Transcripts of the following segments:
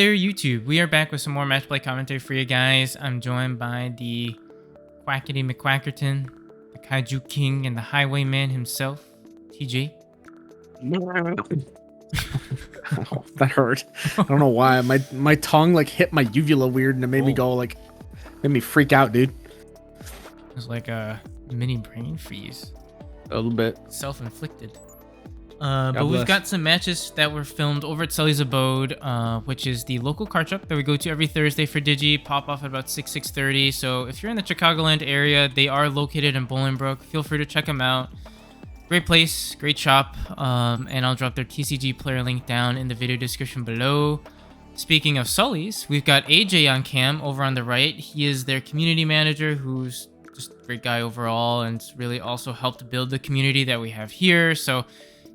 there, YouTube. We are back with some more Matchplay commentary for you guys. I'm joined by the Quackity McQuackerton, the Kaiju King, and the Highwayman himself, TJ. Oh, that hurt. I don't know why. My tongue like hit my uvula weird and it made me go like, made me freak out, dude. It was like a mini brain freeze. A little bit. Self-inflicted. But we've got some matches that were filmed over at Sully's Abode, which is the local card shop that we go to every Thursday for Digi. Pop off at about 6:30. So if you're in the Chicagoland area, they are located in Boilingbrook. Feel free to check them out. Great place, great shop, and I'll drop their TCG player link down in the video description below. Speaking of Sully's, we've got AJ on cam over on the right. He is their community manager, who's just a great guy overall, and really also helped build the community that we have here. So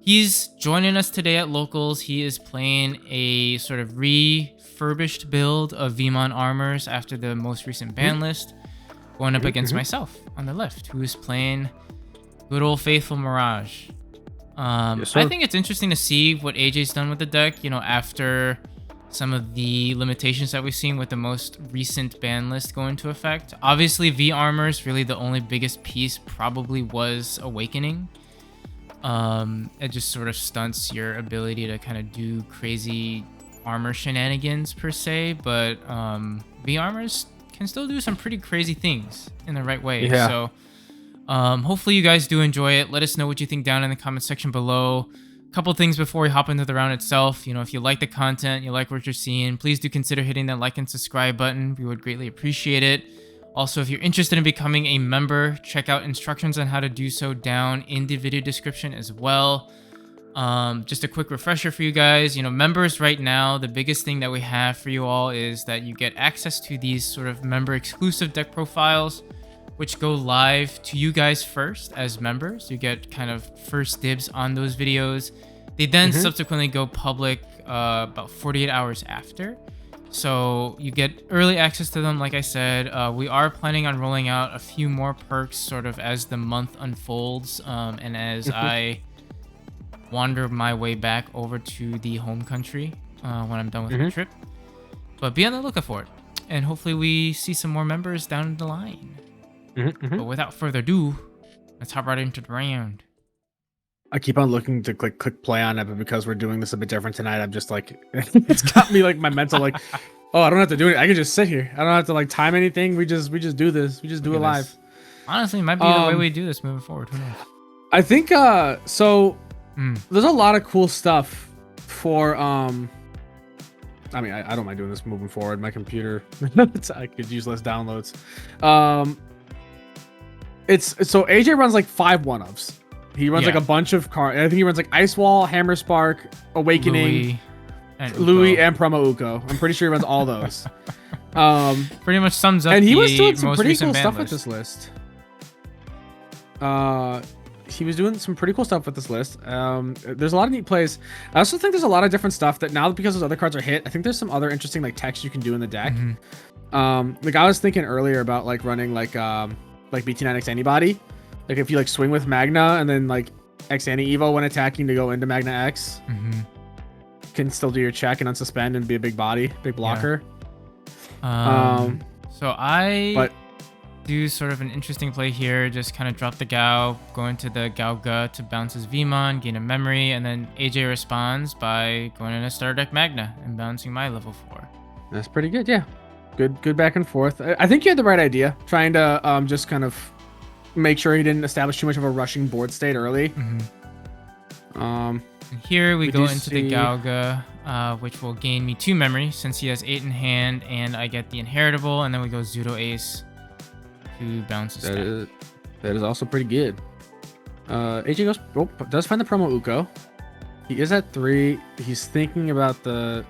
he's joining us today at Locals. He is playing a sort of refurbished build of Veemon Armours after the most recent ban list, going up against myself on the left, who is playing good old faithful Mirage. Yes, I think it's interesting to see what AJ's done with the deck, you know, after some of the limitations that we've seen with the most recent ban list go into effect. Obviously, V Armors, really the only biggest piece probably was Awakening. It just sort of stunts your ability to kind of do crazy armor shenanigans per se, but V Armors can still do some pretty crazy things in the right way. Yeah. So hopefully you guys do enjoy it. Let us know what you think down in the comment section below. A couple things before we hop into the round itself. You know, if you like the content, you like what you're seeing, please do consider hitting that like and subscribe button. We would greatly appreciate it. Also, if you're interested in becoming a member, check out instructions on how to do so down in the video description as well. Just a quick refresher for you guys, you know, members right now, the biggest thing that we have for you all is that you get access to these sort of member exclusive deck profiles, which go live to you guys first as members. You get kind of first dibs on those videos. They then subsequently go public about 48 hours after. So you get early access to them, like I said. We are planning on rolling out a few more perks sort of as the month unfolds and as I wander my way back over to the home country when I'm done with the trip. But be on the lookout for it. And hopefully we see some more members down the line. But without further ado, let's hop right into the round. I keep on looking to click play on it, but because we're doing this a bit different tonight, I'm just like, it's got me like my mental like, oh, I don't have to do it. I can just sit here. I don't have to like time anything. We just do this. We just do it live. Honestly, it might be the way we do this moving forward. Who knows? I think so. There's a lot of cool stuff for I mean, I don't mind doing this moving forward. My computer, I could use less downloads. It's so AJ runs like 5 one-ofs. He runs like a bunch of cards. I think he runs like Ice Wall, Hammer Spark, Awakening, Louis, and Promo Uko. I'm pretty sure he runs all those. Pretty much sums up. And he the was doing some most pretty recent cool ban stuff list. with this list. He was doing some pretty cool stuff with this list. There's a lot of neat plays. I also think there's a lot of different stuff that now because those other cards are hit, I think there's some other interesting like text you can do in the deck. Like I was thinking earlier about like running like BT-9X Antibody. Like if you like swing with Magna and then like X Anti-Evo when attacking to go into Magna X, can still do your check and unsuspend and be a big body, big blocker. So I do sort of an interesting play here. Just kind of drop the Gao, go into the Gaoga to bounce his Veemon, gain a memory, and then AJ responds by going in a starter deck Magna and bouncing my level 4. That's pretty good, yeah. Good back and forth. I think you had the right idea, trying to just kind of make sure he didn't establish too much of a rushing board state early. And here we go into the Gaoga, which will gain me 2 memory since he has 8 in hand, and I get the inheritable, and then we go Zudo Ace to bounce his stack. That is also pretty good. AJ does find the Promo Uko. He is at 3. He's thinking about the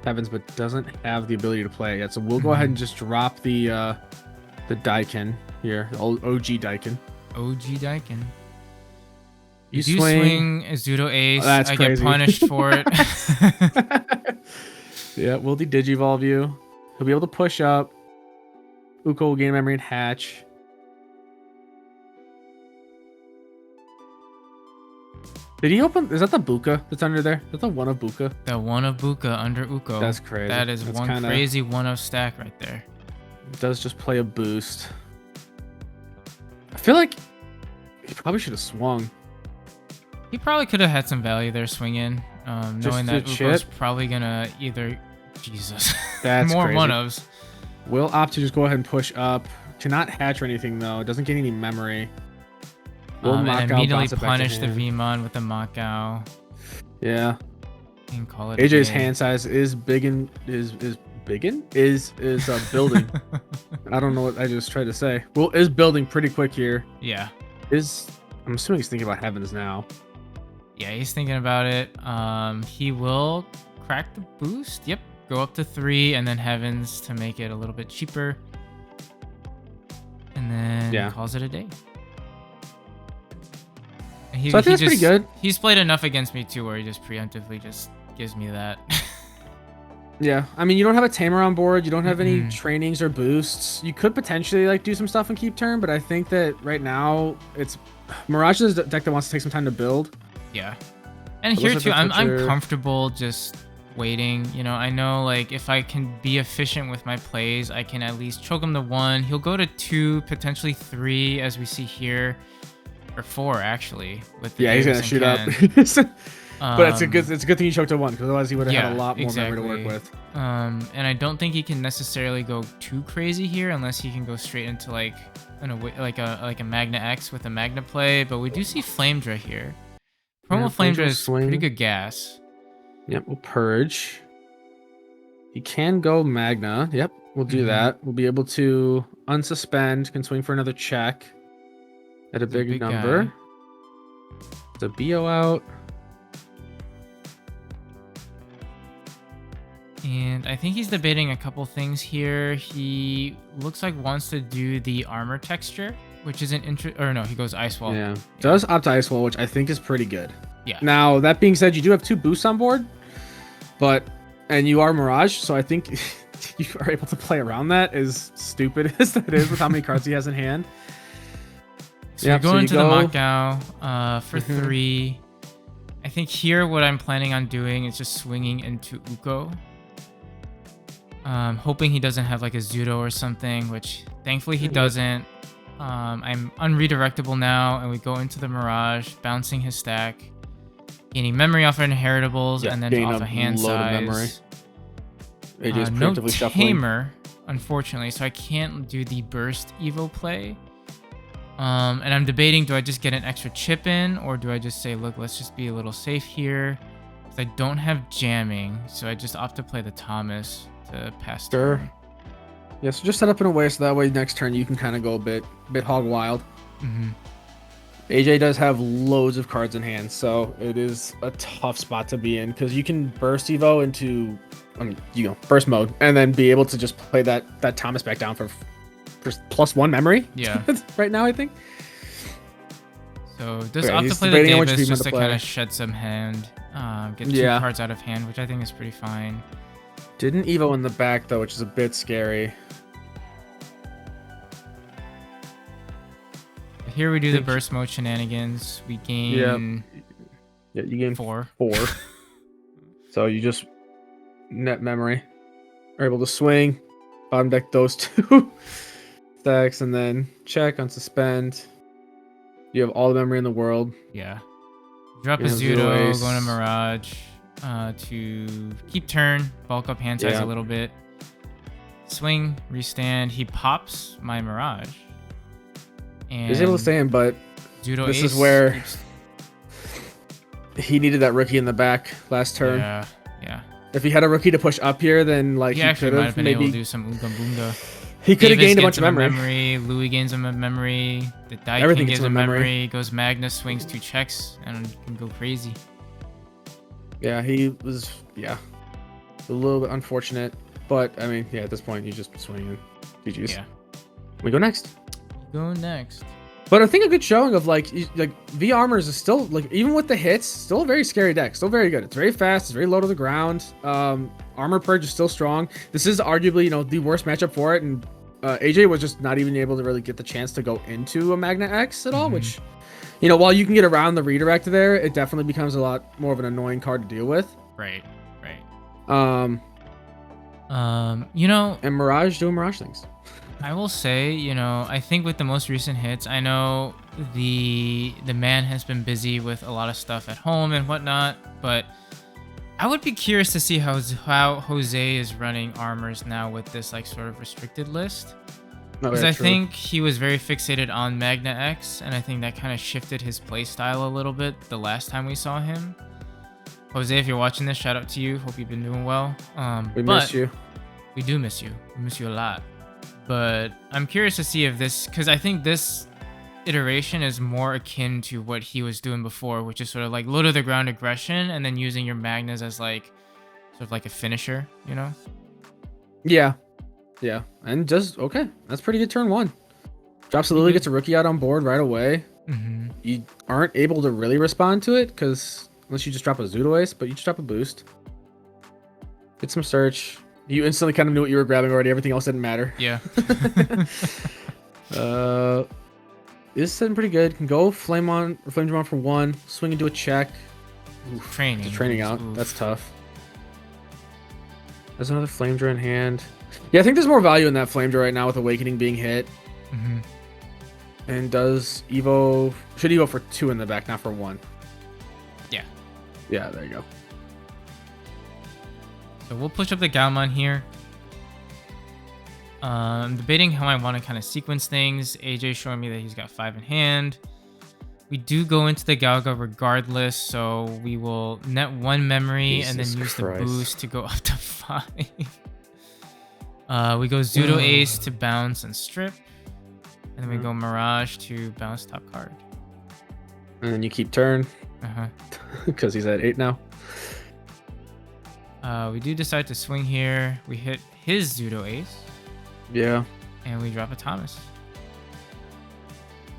heavens, but doesn't have the ability to play it yet. So we'll go ahead and just drop the Daikin here, the old OG Daikin. OG Daikin. You do swing a Zudo Ace. That's I crazy. get punished for it. Yeah, will he Digivolve you? He'll be able to push up. Uko will gain memory and hatch. Did he open? Is that the Buka that's under there? Is that the one of Buka? The one of Buka under Uko. That's crazy. That is that's one crazy one of stack right there. It does just play a boost. I feel like he probably should have swung. He probably could have had some value there swinging, knowing that Uko's probably gonna either. Jesus. That's more crazy. one ofs. Will opt to just go ahead and push up. Cannot hatch or anything though. It doesn't get any memory. And immediately punish the Veemon with the Makao. Yeah. And call it AJ's hand size is building. I don't know what I just tried to say. Well, is building pretty quick here. Yeah. I'm assuming he's thinking about Heavens now. Yeah, he's thinking about it. He will crack the boost. Yep. Go up to 3 and then Heavens to make it a little bit cheaper. And then calls it a day. So I think that's pretty good. He's played enough against me too where he just preemptively just gives me that. Yeah, I mean, you don't have a tamer on board. You don't have any trainings or boosts. You could potentially like do some stuff and keep turn, but I think that right now it's Mirage's deck that wants to take some time to build. Yeah, and here too, I'm comfortable just waiting. You know, I know like if I can be efficient with my plays, I can at least choke him to 1. He'll go to 2, potentially 3, as we see here, or 4 actually. With the he's gonna shoot up. But it's a good thing he choked to 1 because otherwise he would have had a lot more memory to work with. And I don't think he can necessarily go too crazy here unless he can go straight into like a Magna X with a Magna play. But we do see Flamedra here. Promo Flamedra is pretty good gas. Yep, we'll purge. He can go Magna. Yep, we'll do that. We'll be able to unsuspend, can swing for another check at a big number. Guy. The BO out. And I think he's debating a couple things here. He looks like wants to do the armor texture, which is an or no, he goes Ice Wall. Yeah. Does opt to Ice Wall, which I think is pretty good. Yeah. Now, that being said, you do have 2 boosts on board, and you are Mirage, so I think you are able to play around that, as stupid as that is with how many cards he has in hand. So you're going to the Makao for 3. I think here what I'm planning on doing is just swinging into Uko. Hoping he doesn't have like a Zudo or something, which thankfully he doesn't. I'm unredirectable now, and we go into the Mirage, bouncing his stack, gaining memory off of inheritables, and then off a hand size. No tamer, unfortunately, so I can't do the burst Evo play. And I'm debating, do I just get an extra chip in, or do I just say, look, let's just be a little safe here? Because I don't have jamming, so I just opt to play the Thomas to pass turn. Yeah, so just set up in a way so that way next turn you can kind of go a bit hog wild. AJ does have loads of cards in hand, so it is a tough spot to be in because you can burst Evo into, burst mode, and then be able to just play that Thomas back down for +1 memory. Yeah. Right now, I think. So does opt to play the Davis just to kind of shed some hand, get 2 cards out of hand, which I think is pretty fine. Didn't Evo in the back though, which is a bit scary. Here we do the burst mode shenanigans. We gain. Yeah, you gain 4. So you just net memory are able to swing, bottom deck those 2 stacks, and then check on suspend. You have all the memory in the world. Yeah. Drop a Zudo, go to Mirage to keep turn, bulk up hand size a little bit. Swing, restand. He pops my Mirage. And he's able to stay in, but Zudo this is where he needed that rookie in the back last turn. Yeah. If he had a rookie to push up here, then like he actually might have been able to do some Oonga Boonga. He could have gained a bunch of memory. Louis gains him a memory. The Daikin gets a memory. Goes Magnus, swings 2 checks, and can go crazy. Yeah, he was a little bit unfortunate, but I mean, at this point you just swing in. GG's. Yeah. We go next. But I think a good showing of like V Armours is still, like, even with the hits, still a very scary deck. Still very good. It's very fast. It's very low to the ground. Armor Purge is still strong. This is arguably, the worst matchup for it, and AJ was just not even able to really get the chance to go into a Magna X at all, Mhm. which, while you can get around the redirect there, it definitely becomes a lot more of an annoying card to deal with. Right. Right. And Mirage doing Mirage things. I will say, I think with the most recent hits, I know the man has been busy with a lot of stuff at home and whatnot, but I would be curious to see how Jose is running armors now with this like sort of restricted list. Because I think he was very fixated on Magna X, and I think that kind of shifted his playstyle a little bit the last time we saw him. Jose, if you're watching this, shout out to you. Hope you've been doing well. We miss you. We do miss you. We miss you a lot. But I'm curious to see if this, because I think this iteration is more akin to what he was doing before, which is sort of like low to the ground aggression and then using your Magnas as like sort of like a finisher, Yeah. Yeah. And just, okay. That's pretty good turn one. Drops a Lily, gets a rookie out on board right away. Mm-hmm. You aren't able to really respond to it because unless you just drop a Zoodle Ace, but you just drop a boost. Get some search. You instantly kind of knew what you were grabbing already. Everything else didn't matter. Yeah. Is sitting pretty good. Can go Flame Drum for one. Swing into a check. Oof, training. Training out. Oof. That's tough. There's another Flame Draw in hand. Yeah, I think there's more value in that Flame Draw right now with Awakening being hit. Mm-hmm. And does Evo... Should Evo for 2 in the back, not for 1. Yeah. Yeah, there you go. So we'll push up the Gaomon here. Debating how I want to kind of sequence things. AJ showing me that he's got 5 in hand. We do go into the Galga regardless, so we will net 1 memory and then use the boost to go up to 5. We go Zoodle Ace to bounce and strip. And then we go Mirage to bounce top card. And then you keep turn. Uh-huh. Because he's at 8 now. We do decide to swing here. We hit his Zoodle Ace. Yeah. And we drop a Thomas.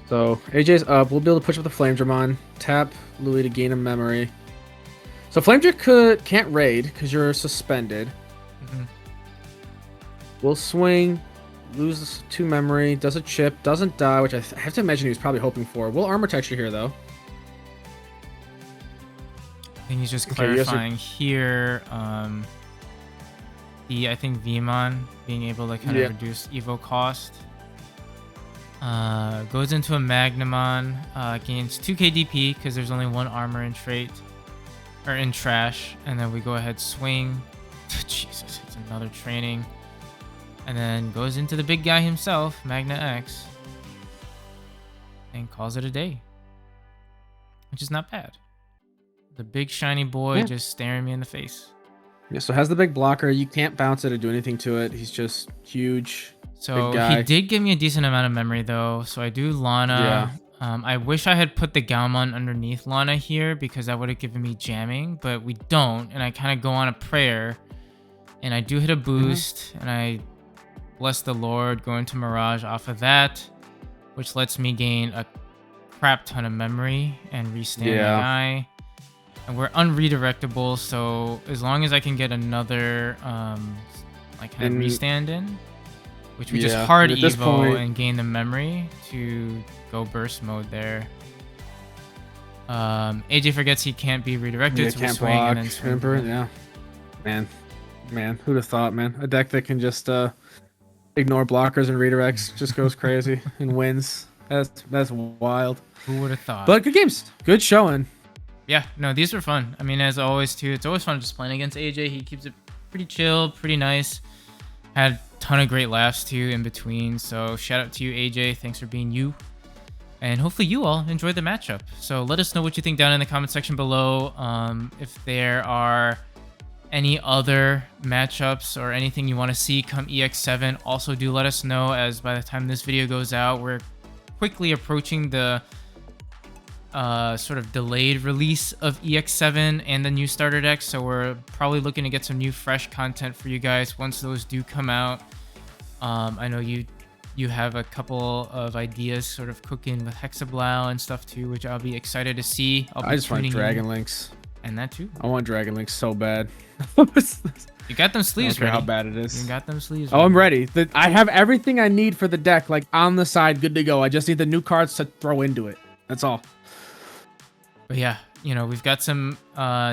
So AJ's up. We'll be able to push up the Flame Dramon. Tap Louis to gain a memory. So Flame Dram can't raid because you're suspended. Mm-hmm. We'll swing. Loses 2 memory. Does a chip. Doesn't die, which I have to imagine he was probably hoping for. We'll armor texture here, though. I think he's just clarifying here. I think Veemon being able to kind of reduce Evo cost. Goes into a Magnamon. Gains 2 KDP because there's only 1 armor in trait. Or in trash. And then we go ahead swing. Jesus, it's another training. And then goes into the big guy himself, Magna X. And calls it a day. Which is not bad. The big shiny boy just staring me in the face. Yeah, so has the big blocker. You can't bounce it or do anything to it. He's just huge. So big guy. He did give me a decent amount of memory though. So I do Lana. Yeah. I wish I had put the Gaomon underneath Lana here because that would have given me jamming, but we don't. And I kind of go on a prayer. And I do hit a boost. And I bless the Lord, go into Mirage off of that, which lets me gain a crap ton of memory and restand my guy. And we're unredirectable, so as long as I can get another kind of restand in, which we just hard Evo and gain the memory to go burst mode there. AJ forgets he can't be redirected, so we swing and then swing. Yeah. Man, who'd have thought, man? A deck that can just ignore blockers and redirects just goes crazy and wins. That's wild. Who would have thought? But good games. Good showing. Yeah, no, these were fun. I mean, as always, too, it's always fun just playing against AJ. He keeps it pretty chill, pretty nice. Had a ton of great laughs, too, in between. So shout out to you, AJ. Thanks for being you. And hopefully you all enjoyed the matchup. So let us know what you think down in the comment section below. If there are any other matchups or anything you want to see come EX7, also do let us know, as by the time this video goes out, we're quickly approaching the sort of delayed release of EX7 and the new starter decks, so we're probably looking to get some new fresh content for you guys once those do come out. I know you have a couple of ideas sort of cooking with Hexablow and stuff too, which I'll be excited to see. I just want Dragon Links. And that too. I want Dragon Link so bad. You got them sleeves ready. How bad it is. You got them sleeves ready. Oh, I'm ready. I have everything I need for the deck, like on the side, good to go. I just need the new cards to throw into it. That's all. But yeah, you know, we've got some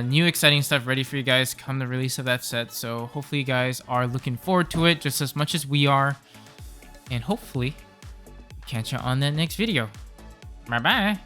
new exciting stuff ready for you guys come the release of that set. So hopefully you guys are looking forward to it just as much as we are. And hopefully catch you on that next video. Bye-bye.